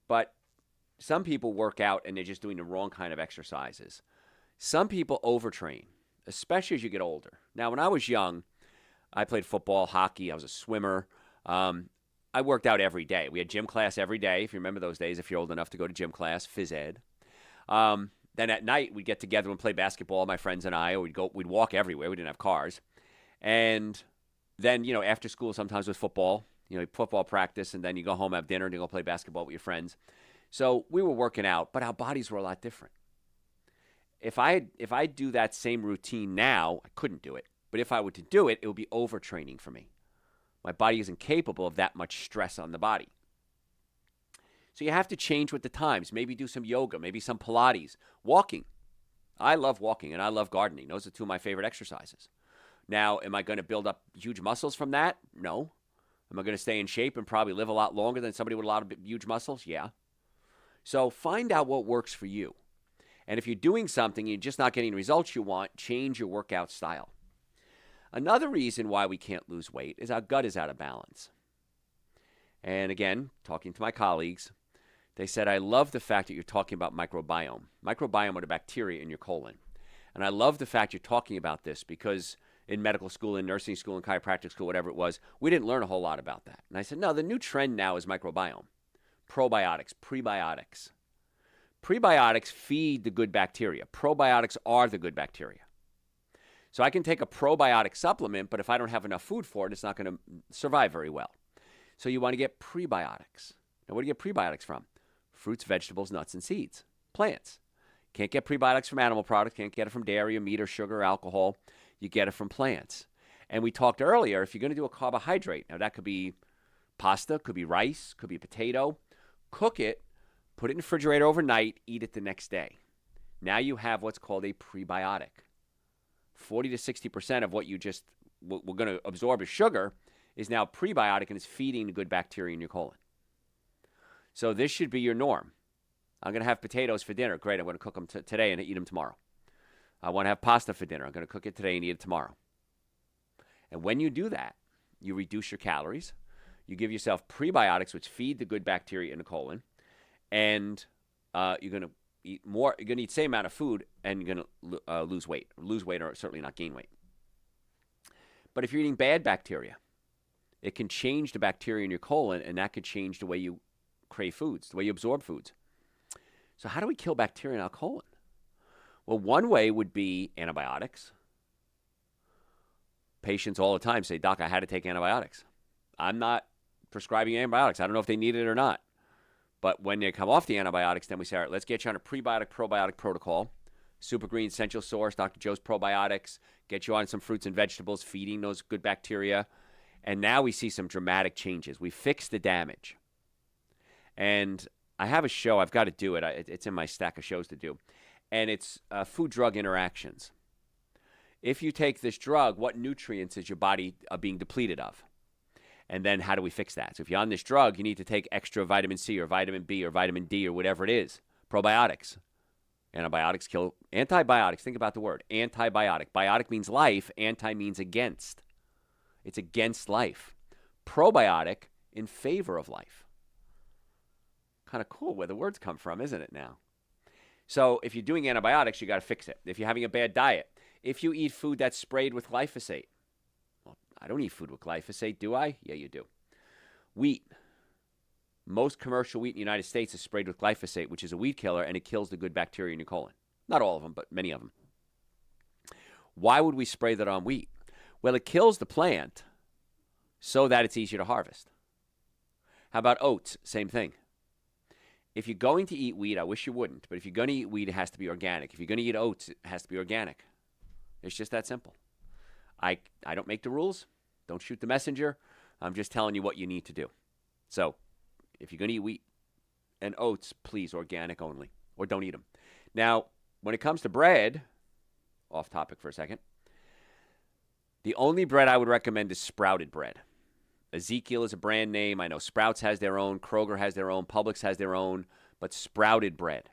But some people work out and they're just doing the wrong kind of exercises. Some people overtrain, especially as you get older. Now, when I was young, I played football, hockey. I was a swimmer. I worked out every day. We had gym class every day, if you remember those days, if you're old enough to go to gym class, phys ed. Then at night, we'd get together and play basketball, my friends and I, or we'd walk everywhere. We didn't have cars. And then, after school, sometimes with football, football practice, and then you go home, have dinner, and you go play basketball with your friends. So we were working out, but our bodies were a lot different. If I do that same routine now, I couldn't do it. But if I were to do it, it would be overtraining for me. My body isn't capable of that much stress on the body. So you have to change with the times. Maybe do some yoga, maybe some Pilates. Walking. I love walking, and I love gardening. Those are two of my favorite exercises. Now, am I going to build up huge muscles from that? No. Am I going to stay in shape and probably live a lot longer than somebody with a lot of huge muscles? Yeah. So find out what works for you. And if you're doing something and you're just not getting the results you want, change your workout style. Another reason why we can't lose weight is our gut is out of balance. And again, talking to my colleagues, they said, I love the fact that you're talking about microbiome. Microbiome are the bacteria in your colon. And I love the fact you're talking about this because in medical school, in nursing school, in chiropractic school, whatever it was, we didn't learn a whole lot about that. And I said, no, the new trend now is microbiome. Probiotics, prebiotics. Prebiotics feed the good bacteria. Probiotics are the good bacteria. So I can take a probiotic supplement, but if I don't have enough food for it, it's not going to survive very well. So you want to get prebiotics. Now, where do you get prebiotics from? Fruits, vegetables, nuts, and seeds. Plants. Can't get prebiotics from animal products. Can't get it from dairy or meat or sugar or alcohol. You get it from plants. And we talked earlier, if you're going to do a carbohydrate, now that could be pasta, could be rice, could be potato. Cook it, put it in the refrigerator overnight, eat it the next day. Now you have what's called a prebiotic. 40 to 60% of what we're going to absorb as sugar is now prebiotic and is feeding the good bacteria in your colon. So this should be your norm. I'm going to have potatoes for dinner. Great, I'm going to cook them today and eat them tomorrow. I want to have pasta for dinner. I'm going to cook it today and eat it tomorrow. And when you do that, you reduce your calories. You give yourself prebiotics, which feed the good bacteria in the colon. And you're going to eat more. You're going to eat the same amount of food, and you're going to lose weight. Lose weight or certainly not gain weight. But if you're eating bad bacteria, it can change the bacteria in your colon, and that could change the way you crave foods, the way you absorb foods. So how do we kill bacteria in our colon? Well, one way would be antibiotics. Patients all the time say, Doc, I had to take antibiotics. I'm not prescribing antibiotics. I don't know if they need it or not. But when they come off the antibiotics, then we say, all right, let's get you on a prebiotic-probiotic protocol. Super Green, Essential Source, Dr. Joe's Probiotics, get you on some fruits and vegetables, feeding those good bacteria. And now we see some dramatic changes. We fix the damage. And I have a show. I've got to do it. It's in my stack of shows to do. And it's food-drug interactions. If you take this drug, what nutrients is your body being depleted of? And then how do we fix that? So if you're on this drug, you need to take extra vitamin C or vitamin B or vitamin D or whatever it is. Probiotics. Antibiotics kill. Antibiotics, think about the word. Antibiotic. Biotic means life. Anti means against. It's against life. Probiotic in favor of life. Kind of cool where the words come from, isn't it now? So if you're doing antibiotics, you got to fix it. If you're having a bad diet, if you eat food that's sprayed with glyphosate, well, I don't eat food with glyphosate, do I? Yeah, you do. Wheat. Most commercial wheat in the United States is sprayed with glyphosate, which is a weed killer, and it kills the good bacteria in your colon. Not all of them, but many of them. Why would we spray that on wheat? Well, it kills the plant so that it's easier to harvest. How about oats? Same thing. If you're going to eat wheat, I wish you wouldn't, but if you're going to eat wheat, it has to be organic. If you're going to eat oats, it has to be organic. It's just that simple. I don't make the rules. Don't shoot the messenger. I'm just telling you what you need to do. So if you're going to eat wheat and oats, please, organic only, or don't eat them. Now, when it comes to bread, off topic for a second, the only bread I would recommend is sprouted bread. Ezekiel is a brand name. I know Sprouts has their own. Kroger has their own. Publix has their own. But sprouted bread.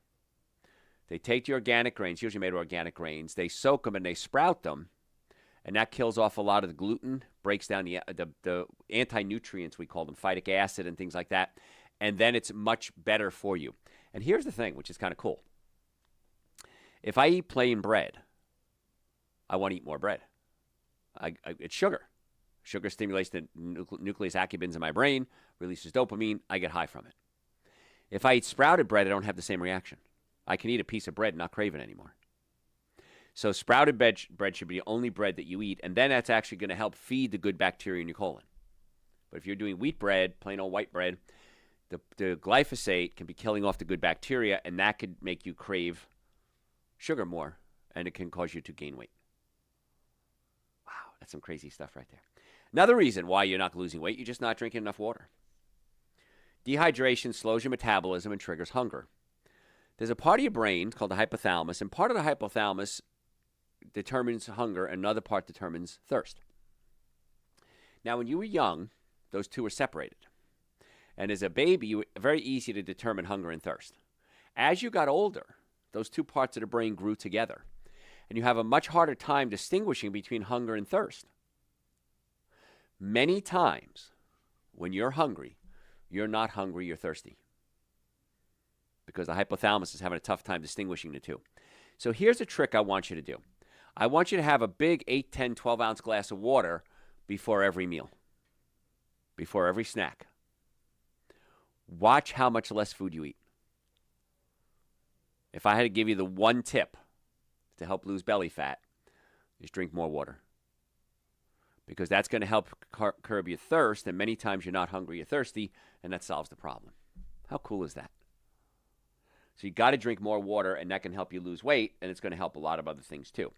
They take the organic grains, usually made of organic grains. They soak them and they sprout them. And that kills off a lot of the gluten, breaks down the anti-nutrients, we call them, phytic acid and things like that. And then it's much better for you. And here's the thing, which is kind of cool. If I eat plain bread, I want to eat more bread. It's sugar. Sugar stimulates the nucleus accumbens in my brain, releases dopamine. I get high from it. If I eat sprouted bread, I don't have the same reaction. I can eat a piece of bread and not crave it anymore. So sprouted bread should be the only bread that you eat, and then that's actually going to help feed the good bacteria in your colon. But if you're doing wheat bread, plain old white bread, the glyphosate can be killing off the good bacteria, and that could make you crave sugar more, and it can cause you to gain weight. Wow, that's some crazy stuff right there. Another reason why you're not losing weight, you're just not drinking enough water. Dehydration slows your metabolism and triggers hunger. There's a part of your brain called the hypothalamus, and part of the hypothalamus determines hunger, and another part determines thirst. Now, when you were young, those two were separated. And as a baby, it was very easy to determine hunger and thirst. As you got older, those two parts of the brain grew together, and you have a much harder time distinguishing between hunger and thirst. Many times, when you're hungry, you're not hungry, you're thirsty. Because the hypothalamus is having a tough time distinguishing the two. So here's a trick I want you to do. I want you to have a big 8, 10, 12-ounce glass of water before every meal, before every snack. Watch how much less food you eat. If I had to give you the one tip to help lose belly fat, is drink more water. Because that's going to help curb your thirst, and many times you're not hungry, you're thirsty, and that solves the problem. How cool is that? So you got to drink more water, and that can help you lose weight, and it's going to help a lot of other things too.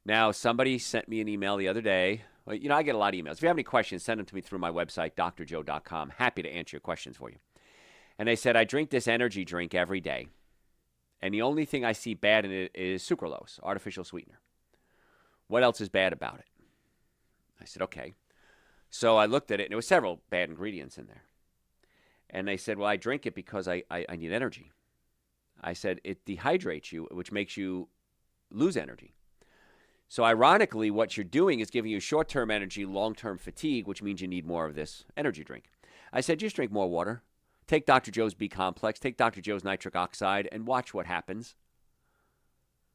Now, somebody sent me an email the other day. Well, you know, I get a lot of emails. If you have any questions, send them to me through my website, drjoe.com. Happy to answer your questions for you. And they said, I drink this energy drink every day, and the only thing I see bad in it is sucralose, artificial sweetener. What else is bad about it? I said, okay. So I looked at it, and there were several bad ingredients in there. And they said, well, I drink it because I need energy. I said, it dehydrates you, which makes you lose energy. So ironically, what you're doing is giving you short-term energy, long-term fatigue, which means you need more of this energy drink. I said, just drink more water. Take Dr. Joe's B complex, take Dr. Joe's nitric oxide, and watch what happens.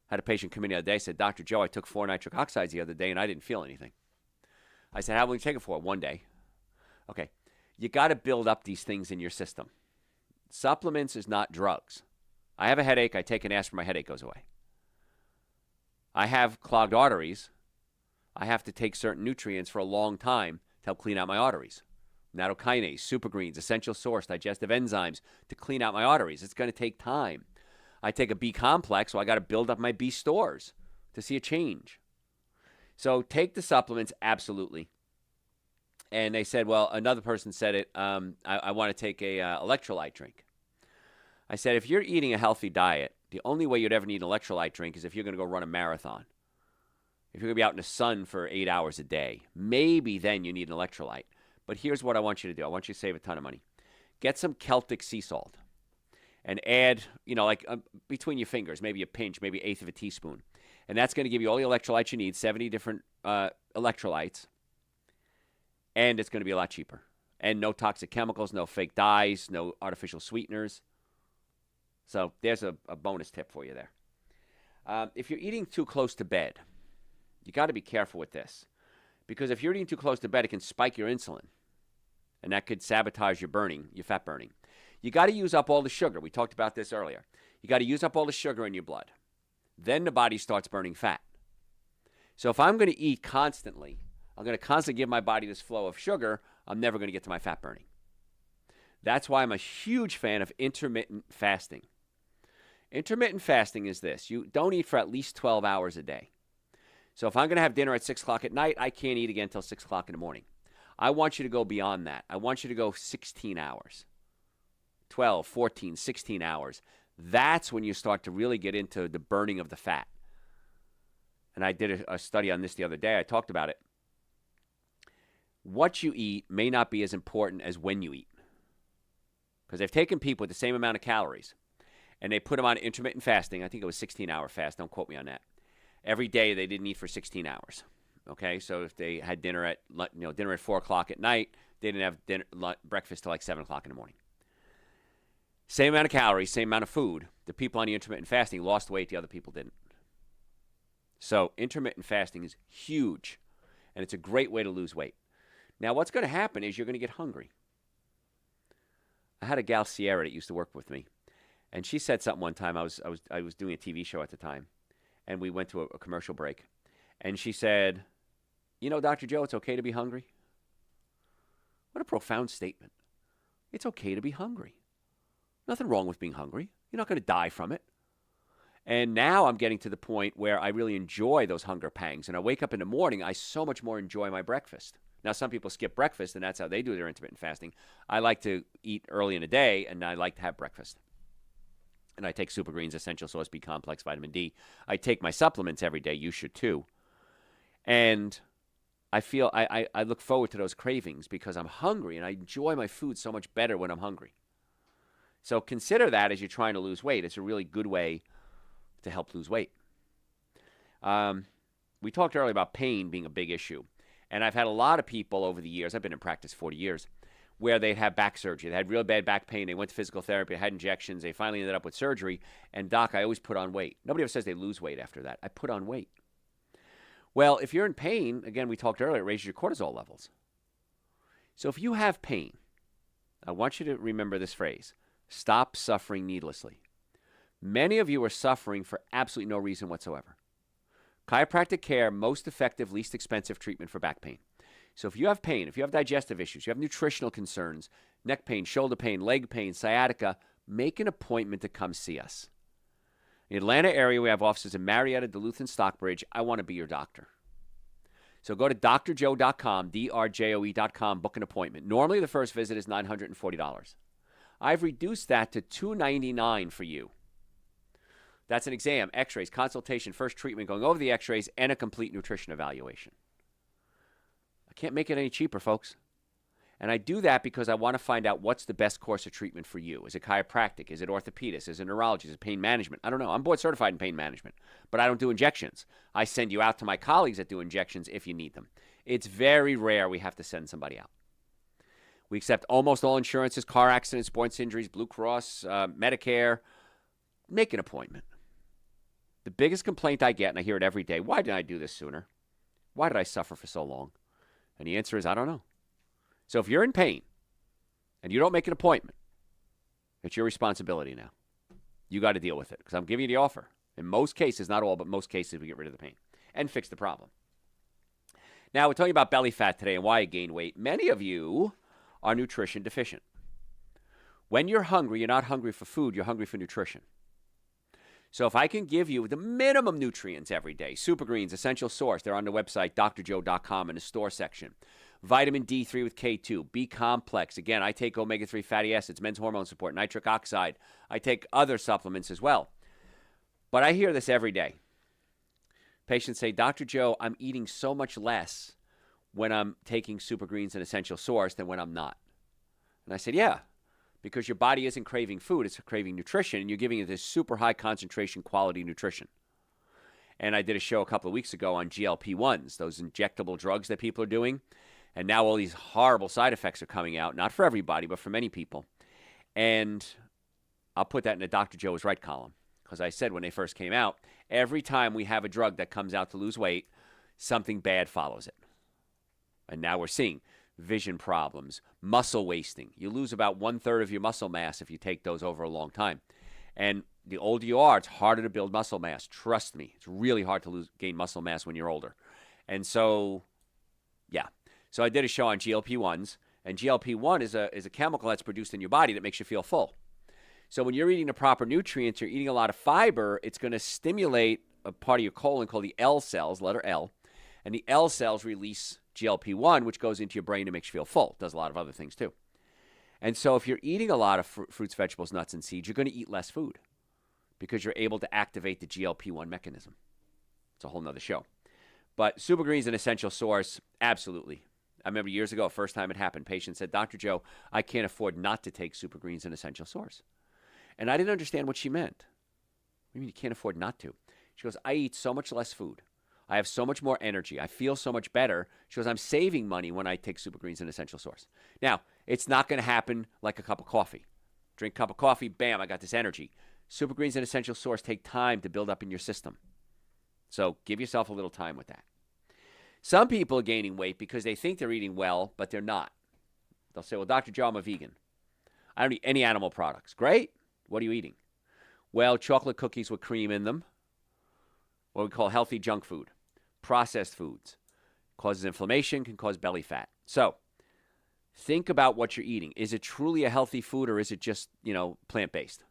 I had a patient come in the other day, said, Dr. Joe, I took 4 nitric oxides the other day, and I didn't feel anything. I said, how long will you take it for? 1 day. Okay. You got to build up these things in your system. Supplements is not drugs. I have a headache. I take an aspirin, my headache goes away. I have clogged arteries. I have to take certain nutrients for a long time to help clean out my arteries. Nattokinase, supergreens, essential source, digestive enzymes to clean out my arteries. It's going to take time. I take a B complex, so I got to build up my B stores to see a change. So take the supplements, absolutely. And they said, well, another person said it, I want to take a electrolyte drink. I said, if you're eating a healthy diet, the only way you'd ever need an electrolyte drink is if you're going to go run a marathon. If you're going to be out in the sun for 8 hours a day, maybe then you need an electrolyte. But here's what I want you to do. I want you to save a ton of money. Get some Celtic sea salt and add, between your fingers, maybe a pinch, maybe 1/8 of a teaspoon. And that's going to give you all the electrolytes you need, 70 different electrolytes. And it's going to be a lot cheaper. And no toxic chemicals, no fake dyes, no artificial sweeteners. So there's a bonus tip for you there. If you're eating too close to bed, you got to be careful with this. Because if you're eating too close to bed, it can spike your insulin. And that could sabotage your fat burning. You got to use up all the sugar. We talked about this earlier. You got to use up all the sugar in your blood. Then the body starts burning fat. So if I'm going to eat constantly, I'm going to constantly give my body this flow of sugar, I'm never going to get to my fat burning. That's why I'm a huge fan of intermittent fasting. Intermittent fasting is this. You don't eat for at least 12 hours a day. So if I'm going to have dinner at 6 o'clock at night, I can't eat again until 6 o'clock in the morning. I want you to go beyond that. I want you to go 16 hours, 12, 14, 16 hours. That's when you start to really get into the burning of the fat. And I did a study on this the other day. I talked about it. What you eat may not be as important as when you eat. Because they've taken people with the same amount of calories, and they put them on intermittent fasting. I think it was 16-hour fast. Don't quote me on that. Every day they didn't eat for 16 hours. Okay, so if they had dinner at 4 o'clock at night, they didn't have breakfast till like 7 o'clock in the morning. Same amount of calories, same amount of food. The people on the intermittent fasting lost weight, the other people didn't. So intermittent fasting is huge, and it's a great way to lose weight. Now, what's going to happen is you're going to get hungry. I had a gal, Sierra, that used to work with me, and she said something one time. I was doing a TV show at the time, and we went to a commercial break, and she said, Dr. Joe, it's okay to be hungry. What a profound statement. It's okay to be hungry. Nothing wrong with being hungry. You're not going to die from it. And now I'm getting to the point where I really enjoy those hunger pangs. And I wake up in the morning, I so much more enjoy my breakfast. Now, some people skip breakfast, and that's how they do their intermittent fasting. I like to eat early in the day, and I like to have breakfast. And I take Supergreens, Essential Source, B Complex, Vitamin D. I take my supplements every day. You should too. And I feel I look forward to those cravings because I'm hungry, and I enjoy my food so much better when I'm hungry. So consider that as you're trying to lose weight. It's a really good way to help lose weight. We talked earlier about pain being a big issue. And I've had a lot of people over the years, I've been in practice 40 years, where they'd have back surgery. They had real bad back pain. They went to physical therapy, had injections. They finally ended up with surgery. And doc, I always put on weight. Nobody ever says they lose weight after that. I put on weight. Well, if you're in pain, again, we talked earlier, it raises your cortisol levels. So if you have pain, I want you to remember this phrase, stop suffering needlessly. Many of you are suffering for absolutely no reason whatsoever. Chiropractic care, most effective, least expensive treatment for back pain. So if you have pain, if you have digestive issues, you have nutritional concerns, neck pain, shoulder pain, leg pain, sciatica, make an appointment to come see us. In the Atlanta area, we have offices in Marietta, Duluth, and Stockbridge. I want to be your doctor. So go to drjoe.com, drjoe.com, book an appointment. Normally, the first visit is $940. I've reduced that to $299 for you. That's an exam, x-rays, consultation, first treatment, going over the x-rays, and a complete nutrition evaluation. I can't make it any cheaper, folks. And I do that because I want to find out what's the best course of treatment for you. Is it chiropractic? Is it orthopedist? Is it neurology? Is it pain management? I don't know. I'm board certified in pain management, but I don't do injections. I send you out to my colleagues that do injections if you need them. It's very rare we have to send somebody out. We accept almost all insurances, car accidents, sports injuries, Blue Cross, Medicare. Make an appointment. The biggest complaint I get, and I hear it every day, why didn't I do this sooner? Why did I suffer for so long? And the answer is, I don't know. So if you're in pain and you don't make an appointment, it's your responsibility now. You got to deal with it because I'm giving you the offer. In most cases, not all, but most cases, we get rid of the pain and fix the problem. Now, we're talking about belly fat today and why I gain weight. Many of you are nutrition deficient. When you're hungry, you're not hungry for food, you're hungry for nutrition. So if I can give you the minimum nutrients every day, Super Greens, Essential Source, they're on the website, drjoe.com in the store section. Vitamin D3 with K2, B-complex. Again, I take omega-3 fatty acids, men's hormone support, nitric oxide. I take other supplements as well. But I hear this every day. Patients say, Dr. Joe, I'm eating so much less when I'm taking Super Greens and Essential Source than when I'm not. And I said, yeah, because your body isn't craving food, it's craving nutrition, and you're giving it this super high concentration quality nutrition. And I did a show a couple of weeks ago on GLP-1s, those injectable drugs that people are doing. And now all these horrible side effects are coming out, not for everybody, but for many people. And I'll put that in the Dr. Joe is right column. Because I said when they first came out, every time we have a drug that comes out to lose weight, something bad follows it. And now we're seeing vision problems, muscle wasting. You lose about 1/3 of your muscle mass if you take those over a long time. And the older you are, it's harder to build muscle mass. Trust me, it's really hard to gain muscle mass when you're older. And so, yeah. So I did a show on GLP-1s, and GLP-1 is a chemical that's produced in your body that makes you feel full. So when you're eating the proper nutrients, you're eating a lot of fiber, it's going to stimulate a part of your colon called the L cells, letter L, and the L cells release GLP-1, which goes into your brain and makes you feel full. It does a lot of other things too. And so if you're eating a lot of fruits, vegetables, nuts, and seeds, you're going to eat less food because you're able to activate the GLP-1 mechanism. It's a whole nother show. But Super Greens and Essential Source, absolutely. I remember years ago, first time it happened, patient said, Dr. Joe, I can't afford not to take Super Greens and Essential Source. And I didn't understand what she meant. What do you mean you can't afford not to? She goes, I eat so much less food. I have so much more energy. I feel so much better. She goes, I'm saving money when I take Super Greens and Essential Source. Now, it's not going to happen like a cup of coffee. Drink a cup of coffee, bam, I got this energy. Super Greens and Essential Source take time to build up in your system. So give yourself a little time with that. Some people are gaining weight because they think they're eating well, but they're not. They'll say, well, Dr. Joe, I'm a vegan. I don't eat any animal products. Great. What are you eating? Well, chocolate cookies with cream in them. What we call healthy junk food. Processed foods. Causes inflammation, can cause belly fat. So think about what you're eating. Is it truly a healthy food or is it just, plant-based?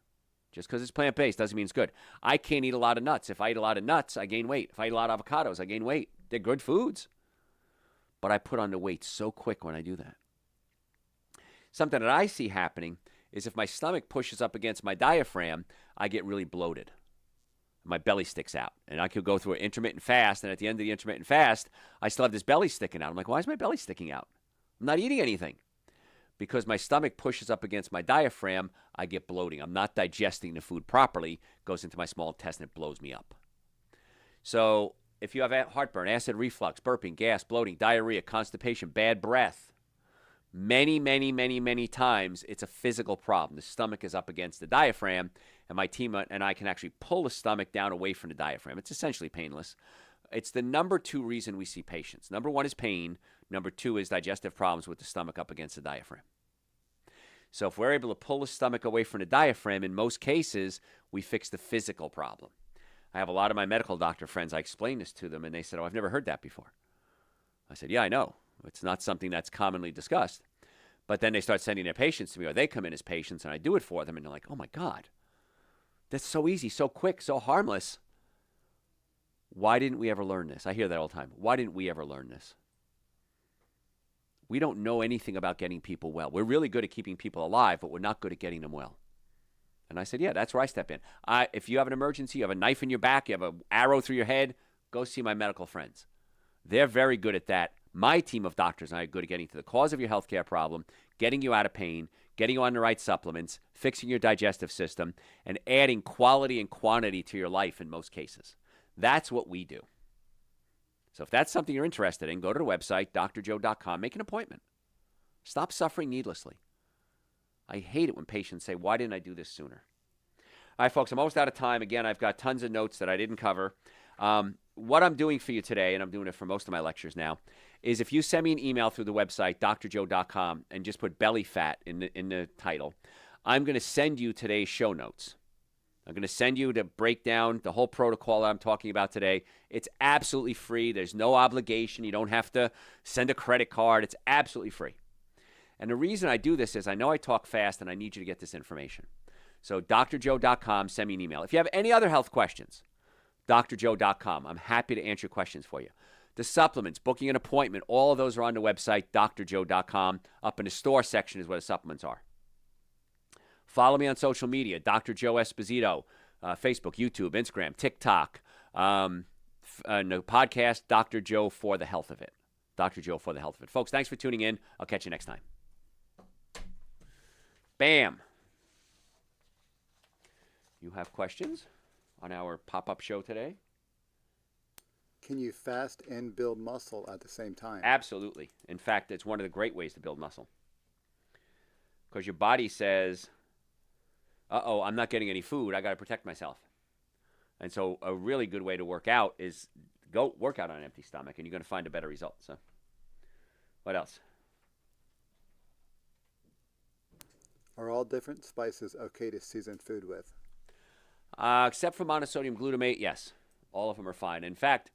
Just because it's plant-based doesn't mean it's good. I can't eat a lot of nuts. If I eat a lot of nuts, I gain weight. If I eat a lot of avocados, I gain weight. They're good foods. But I put on the weight so quick when I do that. Something that I see happening is if my stomach pushes up against my diaphragm, I get really bloated. My belly sticks out. And I could go through an intermittent fast, and at the end of the intermittent fast, I still have this belly sticking out. I'm like, why is my belly sticking out? I'm not eating anything. Because my stomach pushes up against my diaphragm, I get bloating. I'm not digesting the food properly. It goes into my small intestine, it blows me up. So if you have heartburn, acid reflux, burping, gas, bloating, diarrhea, constipation, bad breath, many times it's a physical problem. The stomach is up against the diaphragm, and my team and I can actually pull the stomach down away from the diaphragm. It's essentially painless. It's the number 2 reason we see patients. Number 1 is pain. Number 2 is digestive problems with the stomach up against the diaphragm. So if we're able to pull the stomach away from the diaphragm, in most cases, we fix the physical problem. I have a lot of my medical doctor friends, I explained this to them, and they said, oh, I've never heard that before. I said, yeah, I know. It's not something that's commonly discussed. But then they start sending their patients to me, or they come in as patients, and I do it for them, and they're like, oh, my God, that's so easy, so quick, so harmless. Why didn't we ever learn this? I hear that all the time. Why didn't we ever learn this? We don't know anything about getting people well. We're really good at keeping people alive, but we're not good at getting them well. And I said, yeah, that's where I step in. If you have an emergency, you have a knife in your back, you have an arrow through your head, go see my medical friends. They're very good at that. My team of doctors and I are good at getting to the cause of your healthcare problem, getting you out of pain, getting you on the right supplements, fixing your digestive system, and adding quality and quantity to your life in most cases. That's what we do. So if that's something you're interested in, go to the website, drjoe.com, make an appointment. Stop suffering needlessly. I hate it when patients say, why didn't I do this sooner? All right, folks, I'm almost out of time. Again, I've got tons of notes that I didn't cover. What I'm doing for you today, and I'm doing it for most of my lectures now, is if you send me an email through the website, drjoe.com, and just put belly fat in the title, I'm going to send you today's show notes. I'm going to send you to break down the whole protocol that I'm talking about today. It's absolutely free. There's no obligation. You don't have to send a credit card. It's absolutely free. And the reason I do this is I know I talk fast, and I need you to get this information. So drjoe.com, send me an email. If you have any other health questions, drjoe.com. I'm happy to answer questions for you. The supplements, booking an appointment, all of those are on the website, drjoe.com. Up in the store section is where the supplements are. Follow me on social media, Dr. Joe Esposito, Facebook, YouTube, Instagram, TikTok, the podcast, Dr. Joe for the Health of It. Dr. Joe for the Health of It. Folks, thanks for tuning in. I'll catch you next time. Bam. You have questions on our pop-up show today? Can you fast and build muscle at the same time? Absolutely. In fact, it's one of the great ways to build muscle. Because your body says, uh-oh, I'm not getting any food. I got to protect myself. And so a really good way to work out is go work out on an empty stomach, and you're going to find a better result. So what else? Are all different spices okay to season food with? Except for monosodium glutamate, yes. All of them are fine. In fact,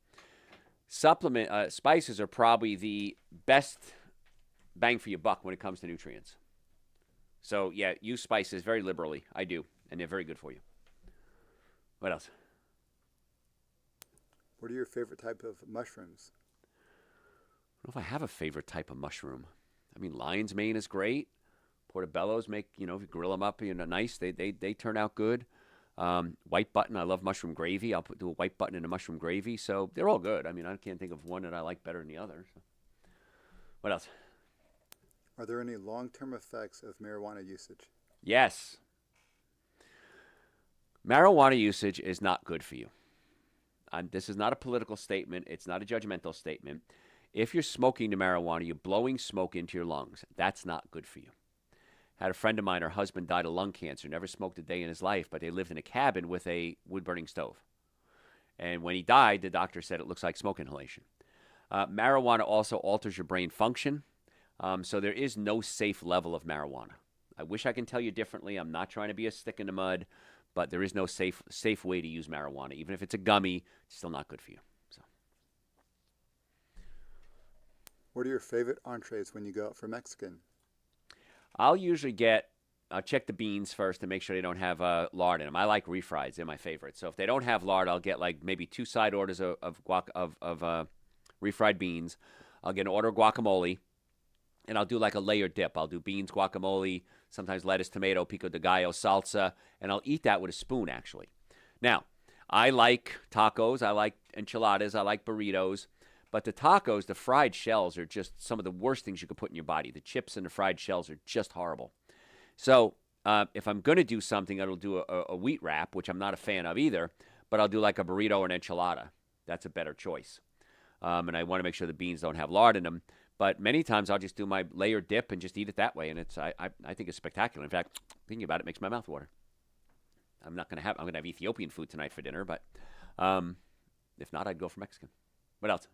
spices are probably the best bang for your buck when it comes to nutrients. So, yeah, use spices very liberally. I do, and they're very good for you. What else? What are your favorite type of mushrooms? I don't know if I have a favorite type of mushroom. I mean, lion's mane is great. Portobellos make, if you grill them up, nice. They turn out good. White button, I love mushroom gravy. I'll do a white button in a mushroom gravy. So they're all good. I mean, I can't think of one that I like better than the other. So. What else? Are there any long-term effects of marijuana usage? Yes. Marijuana usage is not good for you. This is not a political statement. It's not a judgmental statement. If you're smoking the marijuana, you're blowing smoke into your lungs. That's not good for you. Had a friend of mine, her husband died of lung cancer, never smoked a day in his life, but they lived in a cabin with a wood-burning stove. And when he died, the doctor said it looks like smoke inhalation. Marijuana also alters your brain function, so there is no safe level of marijuana. I wish I can tell you differently. I'm not trying to be a stick in the mud, but there is no safe way to use marijuana. Even if it's a gummy, it's still not good for you. So. What are your favorite entrees when you go out for Mexican? I'll usually I'll check the beans first to make sure they don't have lard in them. I like refrieds; they're my favorite. So if they don't have lard, I'll get like maybe 2 side orders of refried beans. I'll get an order of guacamole, and I'll do like a layered dip. I'll do beans, guacamole, sometimes lettuce, tomato, pico de gallo, salsa, and I'll eat that with a spoon, actually. Now, I like tacos, I like enchiladas, I like burritos. But the tacos, the fried shells are just some of the worst things you could put in your body. The chips and the fried shells are just horrible. So if I'm going to do something, I'll do a wheat wrap, which I'm not a fan of either, but I'll do like a burrito or an enchilada. That's a better choice. And I want to make sure the beans don't have lard in them. But many times I'll just do my layered dip and just eat it that way, and I think it's spectacular. In fact, thinking about it makes my mouth water. I'm going to have Ethiopian food tonight for dinner, but if not, I'd go for Mexican. What else?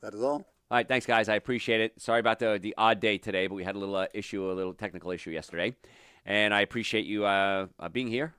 That is all. All right, thanks, guys. I appreciate it. Sorry about the odd day today, but we had a little technical issue yesterday. And I appreciate you being here.